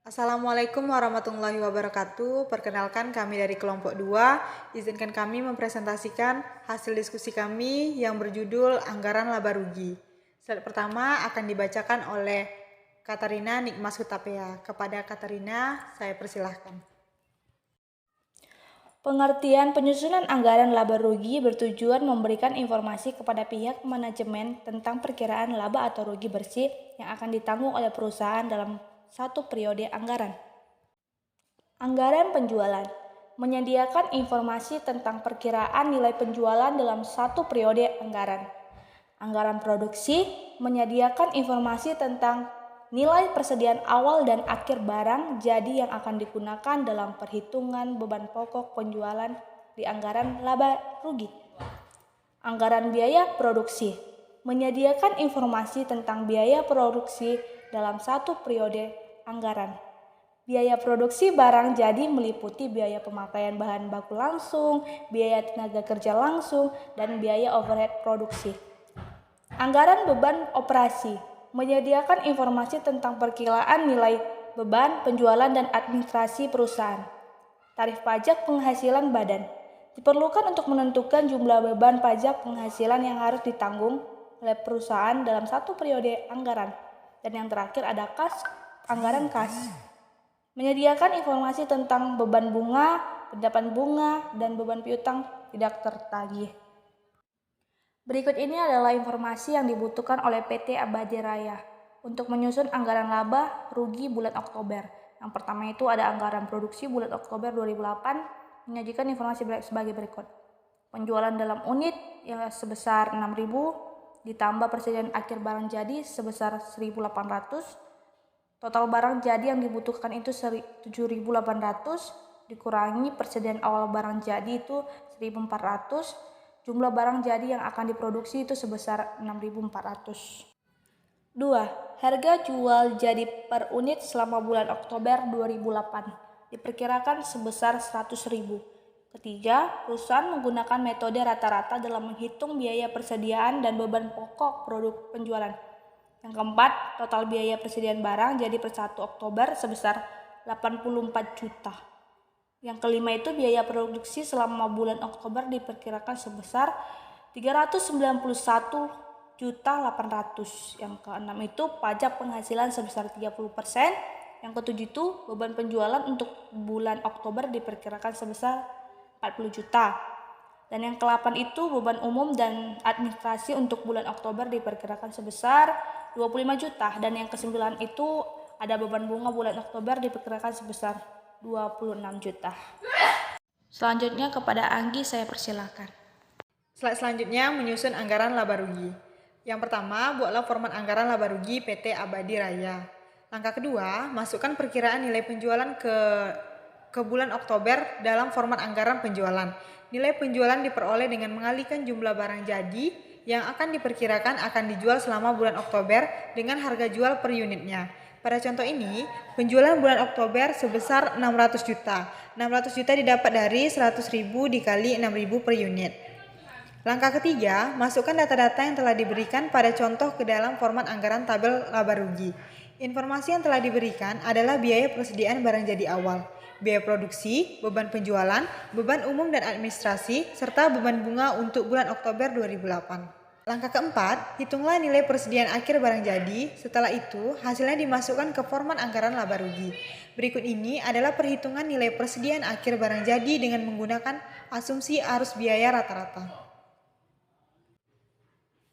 Assalamualaikum warahmatullahi wabarakatuh. Perkenalkan kami dari kelompok 2. Izinkan kami mempresentasikan hasil diskusi kami yang berjudul Anggaran Laba Rugi. Slide pertama akan dibacakan oleh Katarina Nikmas Hutapea. Kepada Katarina, saya persilahkan. Pengertian penyusunan anggaran laba rugi bertujuan memberikan informasi kepada pihak manajemen tentang perkiraan laba atau rugi bersih yang akan ditanggung oleh perusahaan dalam satu periode anggaran. Anggaran penjualan menyediakan informasi tentang perkiraan nilai penjualan dalam satu periode anggaran. Anggaran produksi menyediakan informasi tentang nilai persediaan awal dan akhir barang jadi yang akan digunakan dalam perhitungan beban pokok penjualan di anggaran laba rugi. Anggaran biaya produksi menyediakan informasi tentang biaya produksi dalam satu periode anggaran. Biaya produksi barang jadi meliputi biaya pemakaian bahan baku langsung, biaya tenaga kerja langsung, dan biaya overhead produksi. Anggaran beban operasi menyediakan informasi tentang perkiraan nilai beban penjualan dan administrasi perusahaan. Tarif pajak penghasilan badan diperlukan untuk menentukan jumlah beban pajak penghasilan yang harus ditanggung oleh perusahaan dalam satu periode anggaran. Dan yang terakhir ada kas, anggaran kas. Menyediakan informasi tentang beban bunga, pendapat bunga, dan beban piutang tidak tertagih. Berikut ini adalah informasi yang dibutuhkan oleh PT Abadi Raya untuk menyusun anggaran laba rugi bulan Oktober. Yang pertama itu ada anggaran produksi bulan Oktober 2008 menyajikan informasi sebagai berikut. Penjualan dalam unit yang sebesar 6.000 ditambah persediaan akhir barang jadi sebesar 1.800. Total barang jadi yang dibutuhkan itu 7.800 dikurangi persediaan awal barang jadi itu 1.400. Jumlah barang jadi yang akan diproduksi itu sebesar 6.400. 2. Harga jual jadi per unit selama bulan Oktober 2008 diperkirakan sebesar 100.000. Ketiga, perusahaan menggunakan metode rata-rata dalam menghitung biaya persediaan dan beban pokok produk penjualan. Yang keempat, total biaya persediaan barang jadi per 1 Oktober sebesar 84 juta. Yang kelima itu biaya produksi selama bulan Oktober diperkirakan sebesar 391.800. Yang keenam itu pajak penghasilan sebesar 30%. Yang ketujuh itu beban penjualan untuk bulan Oktober diperkirakan sebesar 40 juta. Dan yang ke-8 itu beban umum dan administrasi untuk bulan Oktober diperkirakan sebesar 25 juta. Dan yang ke-9 itu ada beban bunga bulan Oktober diperkirakan sebesar 26 juta. Selanjutnya kepada Anggi saya persilakan. Slide selanjutnya menyusun anggaran laba rugi. Yang pertama, buatlah format anggaran laba rugi PT Abadi Raya. Langkah kedua, masukkan perkiraan nilai penjualan ke bulan Oktober dalam format anggaran penjualan. Nilai penjualan diperoleh dengan mengalihkan jumlah barang jadi yang akan diperkirakan akan dijual selama bulan Oktober dengan harga jual per unitnya. Pada contoh ini, penjualan bulan Oktober sebesar 600 juta. 600 juta didapat dari 100.000 dikali 6.000 per unit. Langkah ketiga, masukkan data-data yang telah diberikan pada contoh ke dalam format anggaran tabel laba rugi. Informasi yang telah diberikan adalah biaya persediaan barang jadi awal, biaya produksi, beban penjualan, beban umum dan administrasi, serta beban bunga untuk bulan Oktober 2008. Langkah keempat, hitunglah nilai persediaan akhir barang jadi. Setelah itu, hasilnya dimasukkan ke format anggaran laba rugi. Berikut ini adalah perhitungan nilai persediaan akhir barang jadi dengan menggunakan asumsi arus biaya rata-rata.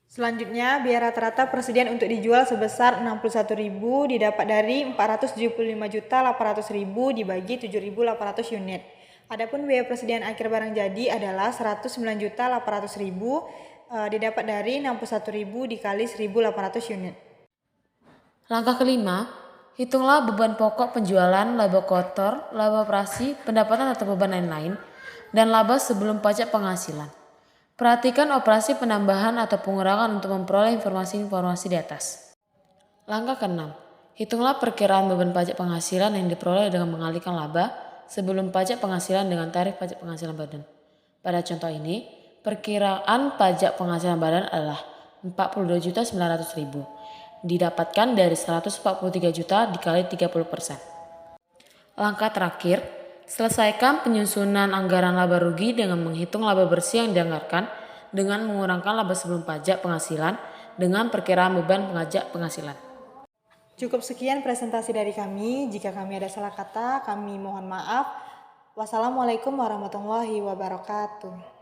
Selanjutnya, biaya rata-rata persediaan untuk dijual sebesar 61.000 didapat dari 475.800.000 dibagi 7.800 unit. Adapun biaya persediaan akhir barang jadi adalah 109.800.000 didapat dari 61.000 dikali 1.800 unit. Langkah kelima, hitunglah beban pokok penjualan, laba kotor, laba operasi, pendapatan atau beban lain-lain, dan laba sebelum pajak penghasilan. Perhatikan operasi penambahan atau pengurangan untuk memperoleh informasi-informasi di atas. Langkah keenam, hitunglah perkiraan beban pajak penghasilan yang diperoleh dengan mengalihkan laba sebelum pajak penghasilan dengan tarif pajak penghasilan badan. Pada contoh ini, perkiraan pajak penghasilan badan adalah 42.900.000 didapatkan dari 143 juta dikali 30%. Langkah terakhir, selesaikan penyusunan anggaran laba rugi dengan menghitung laba bersih yang dianggarkan dengan mengurangkan laba sebelum pajak penghasilan dengan perkiraan beban pajak penghasilan. Cukup sekian presentasi dari kami. Jika kami ada salah kata, kami mohon maaf. Wassalamualaikum warahmatullahi wabarakatuh.